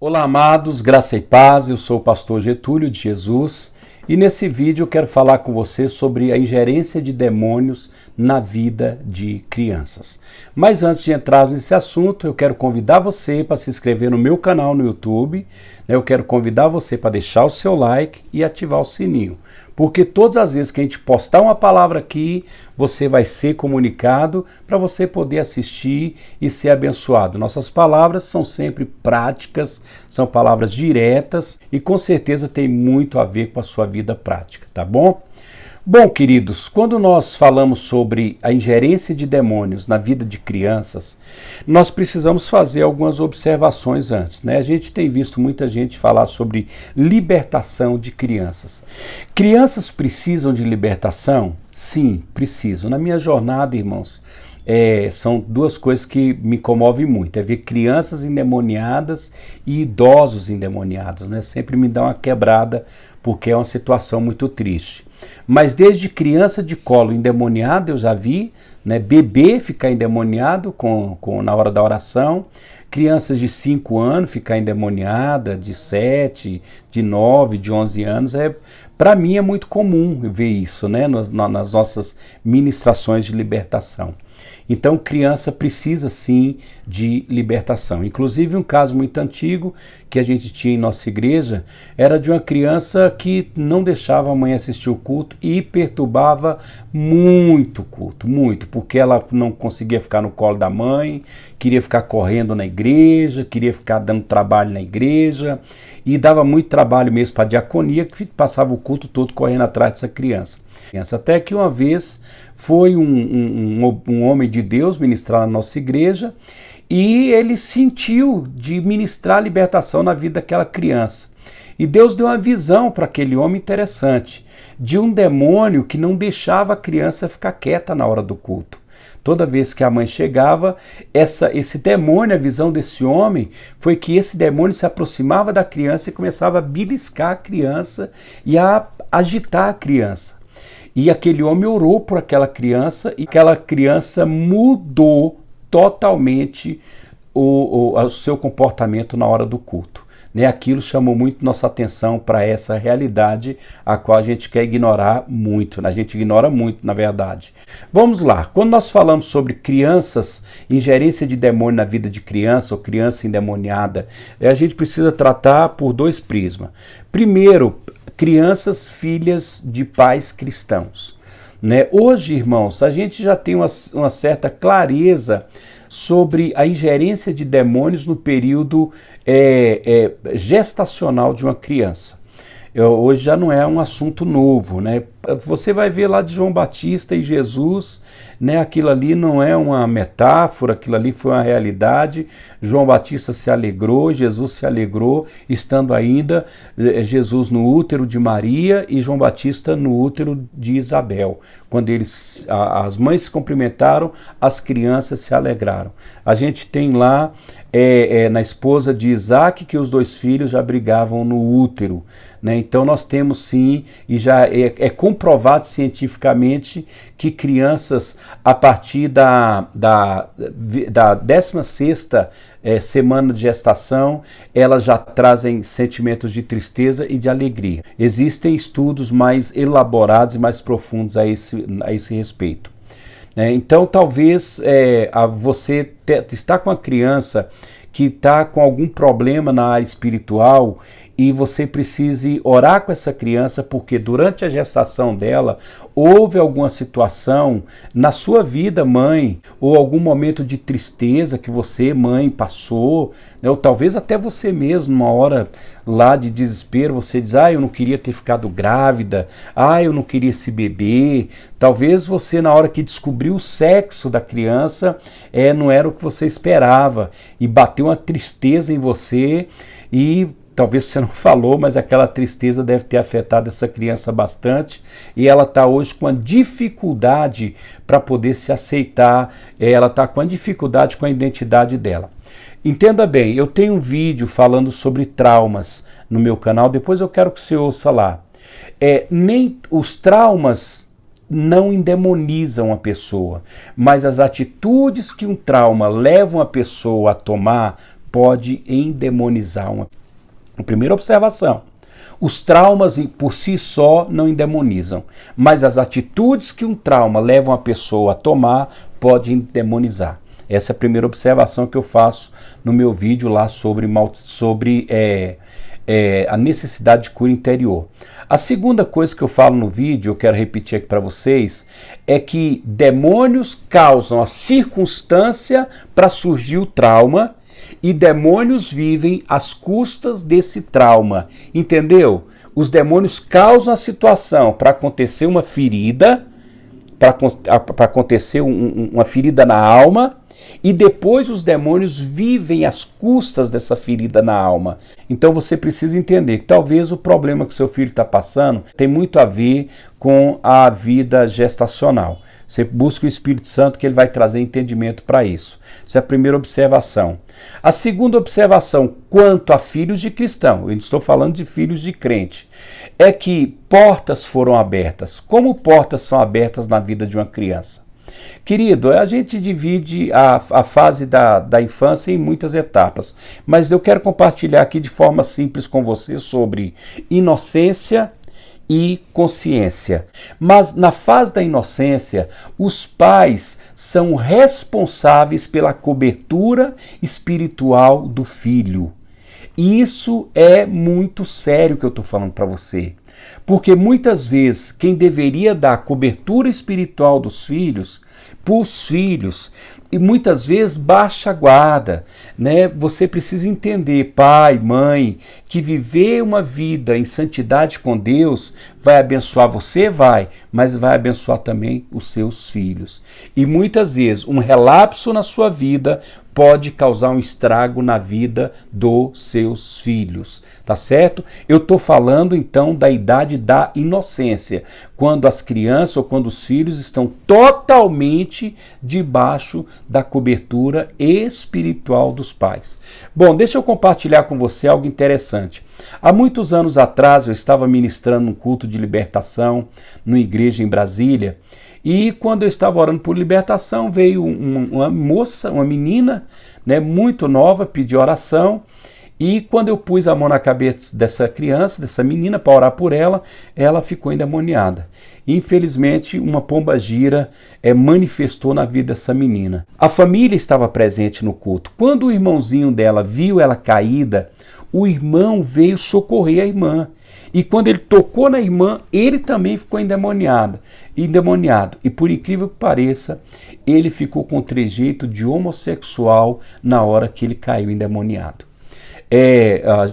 Olá, amados, graça e paz, eu sou o pastor Getúlio de Jesus e nesse vídeo eu quero falar com você sobre a ingerência de demônios na vida de crianças. Mas antes de entrarmos nesse assunto, eu quero convidar você para se inscrever no meu canal no YouTube, eu quero convidar você para deixar o seu like e ativar o sininho, porque todas as vezes que a gente postar uma palavra aqui, você vai ser comunicado para você poder assistir e ser abençoado. Nossas palavras são sempre práticas, são palavras diretas e com certeza tem muito a ver com a sua vida prática, tá bom? Bom, queridos, quando nós falamos sobre a ingerência de demônios na vida de crianças, nós precisamos fazer algumas observações antes, né? A gente tem visto muita gente falar sobre libertação de crianças. Crianças precisam de libertação? Sim, precisam. Na minha jornada, irmãos, são duas coisas que me comovem muito, é ver crianças endemoniadas e idosos endemoniados, né? Sempre me dá uma quebrada, porque é uma situação muito triste. Mas desde criança de colo endemoniado eu já vi, né, bebê ficar endemoniado na hora da oração, crianças de 5 anos ficar endemoniada, de 7, de 9, de 11 anos, para mim é muito comum ver isso, né, nas nossas ministrações de libertação. Então, criança precisa sim de libertação. Inclusive, um caso muito antigo que a gente tinha em nossa igreja era de uma criança que não deixava a mãe assistir o culto e perturbava muito o culto, muito, porque ela não conseguia ficar no colo da mãe, queria ficar correndo na igreja, queria ficar dando trabalho na igreja e dava muito trabalho mesmo para a diaconia, que passava o culto todo correndo atrás dessa criança. Até que uma vez foi um homem de Deus ministrar na nossa igreja e ele sentiu de ministrar libertação na vida daquela criança. E Deus deu uma visão para aquele homem interessante, de um demônio que não deixava a criança ficar quieta na hora do culto. Toda vez que a mãe chegava, esse demônio, a visão desse homem, foi que esse demônio se aproximava da criança e começava a beliscar a criança e a agitar a criança. E aquele homem orou por aquela criança e aquela criança mudou totalmente o seu comportamento na hora do culto. Né? Aquilo chamou muito nossa atenção para essa realidade, a qual a gente quer ignorar muito, a gente ignora muito, na verdade. Vamos lá, quando nós falamos sobre crianças, ingerência de demônio na vida de criança ou criança endemoniada, a gente precisa tratar por dois prismas. Primeiro, crianças filhas de pais cristãos. Né? Hoje, irmãos, a gente já tem uma certa clareza sobre a ingerência de demônios no período gestacional de uma criança. Hoje já não é um assunto novo, né? Você vai ver lá de João Batista e Jesus, né? Aquilo ali não é uma metáfora, aquilo ali foi uma realidade. João Batista se alegrou, Jesus se alegrou, estando ainda Jesus no útero de Maria e João Batista no útero de Isabel. Quando as mães se cumprimentaram, as crianças se alegraram. A gente tem lá na esposa de Isaac que os dois filhos já brigavam no útero, né? Então nós temos sim, e já é comprovado cientificamente que crianças a partir da 16ª semana de gestação, elas já trazem sentimentos de tristeza e de alegria. Existem estudos mais elaborados e mais profundos a esse respeito. Então, talvez você está com a criança que está com algum problema na área espiritual e você precise orar com essa criança porque durante a gestação dela houve alguma situação na sua vida, mãe, ou algum momento de tristeza que você, mãe, passou, né? Ou talvez até você mesmo, numa hora lá de desespero, você diz, eu não queria ter ficado grávida, eu não queria esse bebê. Talvez você, na hora que descobriu o sexo da criança, não era o que você esperava e bateu uma tristeza em você e talvez você não falou, mas aquela tristeza deve ter afetado essa criança bastante e ela está hoje com a dificuldade para poder se aceitar, ela está com a dificuldade com a identidade dela. Entenda bem, eu tenho um vídeo falando sobre traumas no meu canal, depois eu quero que você ouça lá. Nem os traumas não endemonizam a pessoa, mas as atitudes que um trauma leva a pessoa a tomar pode endemonizar uma. Primeira observação: os traumas por si só não endemonizam, mas as atitudes que um trauma leva uma pessoa a tomar pode endemonizar. Essa é a primeira observação que eu faço no meu vídeo lá sobre a necessidade de cura interior. A segunda coisa que eu falo no vídeo, eu quero repetir aqui para vocês, é que demônios causam a circunstância para surgir o trauma e demônios vivem às custas desse trauma, entendeu? Os demônios causam a situação para acontecer uma ferida, para acontecer uma ferida na alma, e depois os demônios vivem às custas dessa ferida na alma. Então você precisa entender que talvez o problema que seu filho está passando tem muito a ver com a vida gestacional. Você busca o Espírito Santo que ele vai trazer entendimento para isso. Essa é a primeira observação. A segunda observação, quanto a filhos de cristão, eu estou falando de filhos de crente, é que portas foram abertas. Como portas são abertas na vida de uma criança? Querido, a gente divide a fase da infância em muitas etapas, mas eu quero compartilhar aqui de forma simples com você sobre inocência e consciência. Mas na fase da inocência, os pais são responsáveis pela cobertura espiritual do filho. E isso é muito sério que eu estou falando para você. Porque muitas vezes quem deveria dar cobertura espiritual dos filhos, para os filhos, e muitas vezes baixa a guarda, né? Você precisa entender, pai, mãe, que viver uma vida em santidade com Deus vai abençoar você, mas vai abençoar também os seus filhos. E muitas vezes um relapso na sua vida pode causar um estrago na vida dos seus filhos, tá certo? Eu estou falando então da idade da inocência, quando as crianças ou quando os filhos estão totalmente debaixo da cobertura espiritual dos pais. Bom, deixa eu compartilhar com você algo interessante. Há muitos anos atrás eu estava ministrando um culto de libertação numa igreja em Brasília. E quando eu estava orando por libertação, veio uma moça, uma menina, né, muito nova, pedir oração. E quando eu pus a mão na cabeça dessa criança, dessa menina, para orar por ela, ela ficou endemoniada. Infelizmente, uma pombagira manifestou na vida dessa menina. A família estava presente no culto. Quando o irmãozinho dela viu ela caída, o irmão veio socorrer a irmã. E quando ele tocou na irmã, ele também ficou endemoniado. E por incrível que pareça, ele ficou com trejeito de homossexual na hora que ele caiu endemoniado.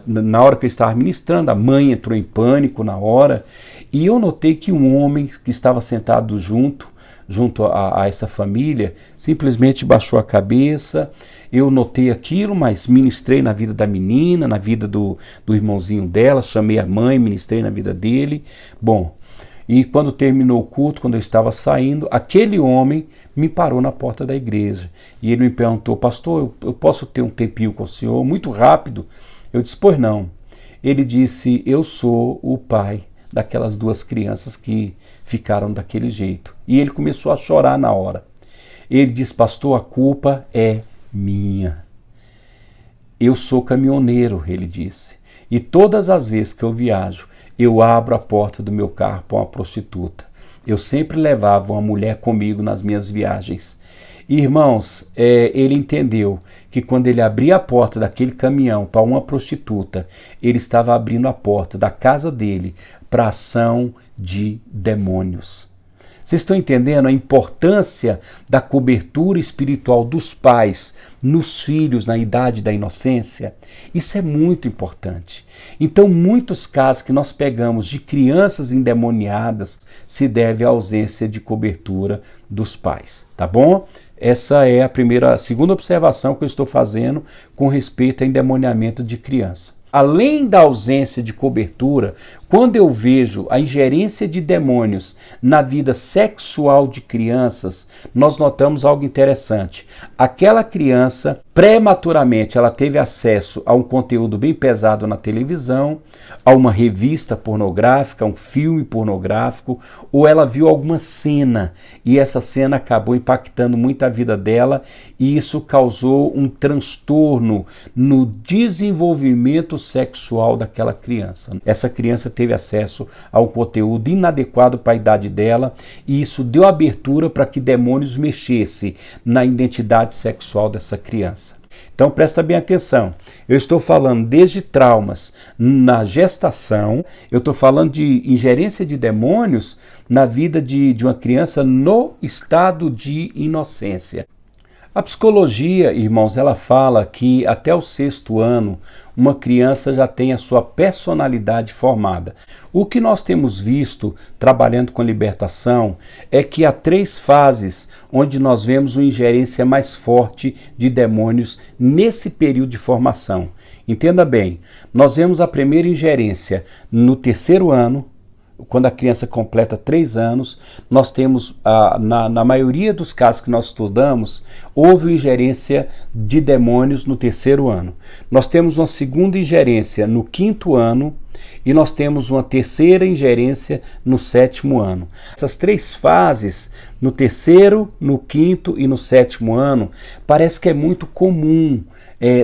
Na hora que eu estava ministrando, a mãe entrou em pânico na hora, e eu notei que um homem que estava sentado junto a essa família, simplesmente baixou a cabeça. Eu notei aquilo, mas ministrei na vida da menina, na vida do irmãozinho dela, chamei a mãe, ministrei na vida dele. Bom, e quando terminou o culto, quando eu estava saindo, aquele homem me parou na porta da igreja. E ele me perguntou: pastor, eu posso ter um tempinho com o senhor? Muito rápido. Eu disse: pois não. Ele disse: eu sou o pai daquelas duas crianças que ficaram daquele jeito. E ele começou a chorar na hora. Ele disse: pastor, a culpa é minha. Eu sou caminhoneiro, ele disse. E todas as vezes que eu viajo, eu abro a porta do meu carro para uma prostituta. Eu sempre levava uma mulher comigo nas minhas viagens. E, irmãos, ele entendeu que quando ele abria a porta daquele caminhão para uma prostituta, ele estava abrindo a porta da casa dele para a ação de demônios. Vocês estão entendendo a importância da cobertura espiritual dos pais nos filhos na idade da inocência? Isso é muito importante. Então, muitos casos que nós pegamos de crianças endemoniadas se deve à ausência de cobertura dos pais, tá bom? Essa é a segunda observação que eu estou fazendo com respeito ao endemoniamento de criança. Além da ausência de cobertura, Quando eu vejo a ingerência de demônios na vida sexual de crianças, nós notamos algo interessante. Aquela criança, prematuramente, ela teve acesso a um conteúdo bem pesado na televisão, a uma revista pornográfica, a um filme pornográfico, ou ela viu alguma cena e essa cena acabou impactando muito a vida dela e isso causou um transtorno no desenvolvimento sexual daquela criança. Essa criança teve acesso a um conteúdo inadequado para a idade dela e isso deu abertura para que demônios mexessem na identidade sexual dessa criança. Então presta bem atenção, eu estou falando desde traumas na gestação, eu estou falando de ingerência de demônios na vida de uma criança no estado de inocência. A psicologia, irmãos, ela fala que até o 6º ano uma criança já tem a sua personalidade formada. O que nós temos visto trabalhando com libertação é que há 3 fases onde nós vemos uma ingerência mais forte de demônios nesse período de formação. Entenda bem, nós vemos a primeira ingerência no 3º ano, quando a criança completa 3 anos, nós temos, na maioria dos casos que nós estudamos, houve ingerência de demônios no 3º ano. Nós temos uma segunda ingerência no 5º ano e nós temos uma terceira ingerência no 7º ano. Essas 3 fases, no 3º, no 5º e no 7º ano, parece que é muito comum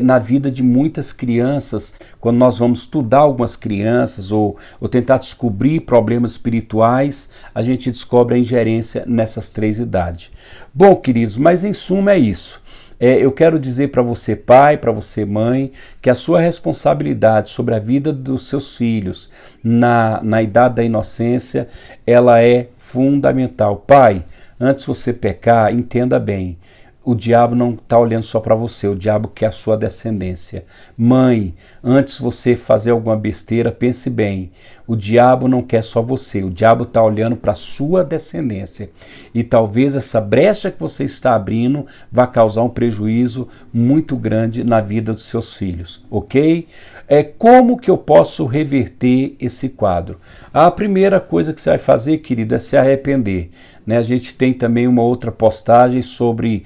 na vida de muitas crianças, quando nós vamos estudar algumas crianças ou tentar descobrir problemas espirituais, a gente descobre a ingerência nessas 3 idades. Bom, queridos, mas em suma é isso. Eu quero dizer para você, pai, para você, mãe, que a sua responsabilidade sobre a vida dos seus filhos na idade da inocência, ela é fundamental. Pai, antes de você pecar, entenda bem, o diabo não está olhando só para você, o diabo quer a sua descendência. Mãe, antes de você fazer alguma besteira, pense bem, o diabo não quer só você, o diabo está olhando para a sua descendência. E talvez essa brecha que você está abrindo vá causar um prejuízo muito grande na vida dos seus filhos, ok? Como que eu posso reverter esse quadro? A primeira coisa que você vai fazer, querido, é se arrepender. A gente tem também uma outra postagem sobre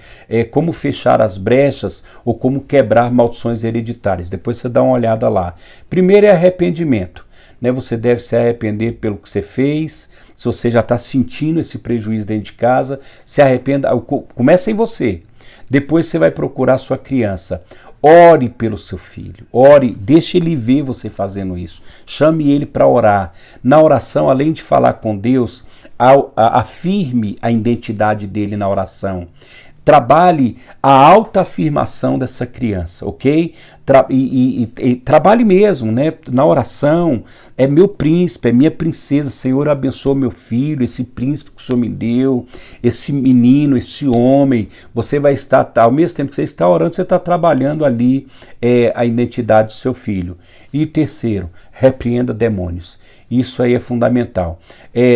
como fechar as brechas ou como quebrar maldições hereditárias. Depois você dá uma olhada lá. Primeiro é arrependimento. Você deve se arrepender pelo que você fez. Se você já está sentindo esse prejuízo dentro de casa, se arrependa. Começa em você. Depois você vai procurar sua criança. Ore pelo seu filho. Ore, deixe ele ver você fazendo isso. Chame ele para orar. Na oração, além de falar com Deus, afirme a identidade dele na oração. Trabalhe a autoafirmação dessa criança, ok? Trabalhe mesmo, na oração, é meu príncipe, é minha princesa, Senhor abençoa meu filho, esse príncipe que o Senhor me deu, esse menino, esse homem, você vai estar, ao mesmo tempo que você está orando, você está trabalhando ali a identidade do seu filho. E terceiro, repreenda demônios. Isso aí é fundamental.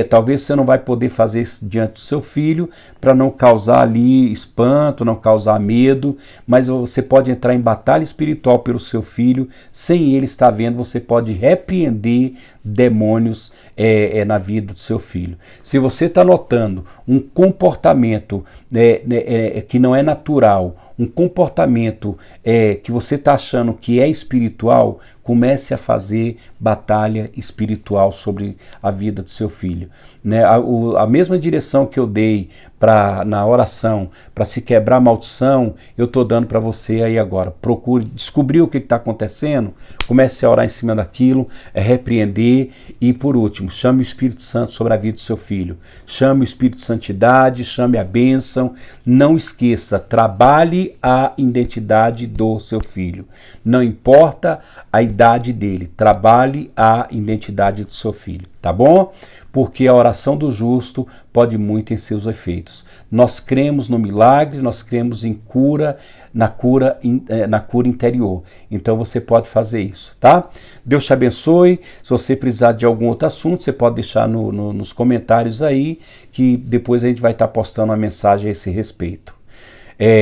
Talvez você não vai poder fazer isso diante do seu filho para não causar ali espanto, não causar medo, mas você pode entrar em batalha espiritual pelo seu filho, sem ele estar vendo, você pode repreender demônios na vida do seu filho. Se você está notando um comportamento que não é natural, um comportamento que você está achando que é espiritual, comece a fazer batalha espiritual sobre a vida do seu filho. A mesma direção que eu dei na oração para se quebrar a maldição, eu estou dando para você aí agora. Procure descobrir o que está acontecendo, comece a orar em cima daquilo, repreender e, por último, chame o Espírito Santo sobre a vida do seu filho. Chame o Espírito de Santidade, chame a bênção. Não esqueça, trabalhe a identidade do seu filho. Não importa a idade dele, trabalhe a identidade do seu filho, tá bom? Porque a oração do justo pode muito em seus efeitos. Nós cremos no milagre, nós cremos em cura, na cura interior. Então você pode fazer isso, tá? Deus te abençoe. Se você precisar de algum outro assunto, você pode deixar nos comentários aí, que depois a gente vai estar postando uma mensagem a esse respeito.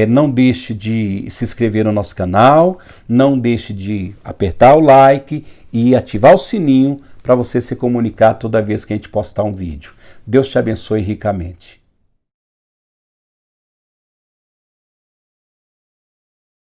Não deixe de se inscrever no nosso canal, não deixe de apertar o like e ativar o sininho para para você se comunicar toda vez que a gente postar um vídeo. Deus te abençoe ricamente.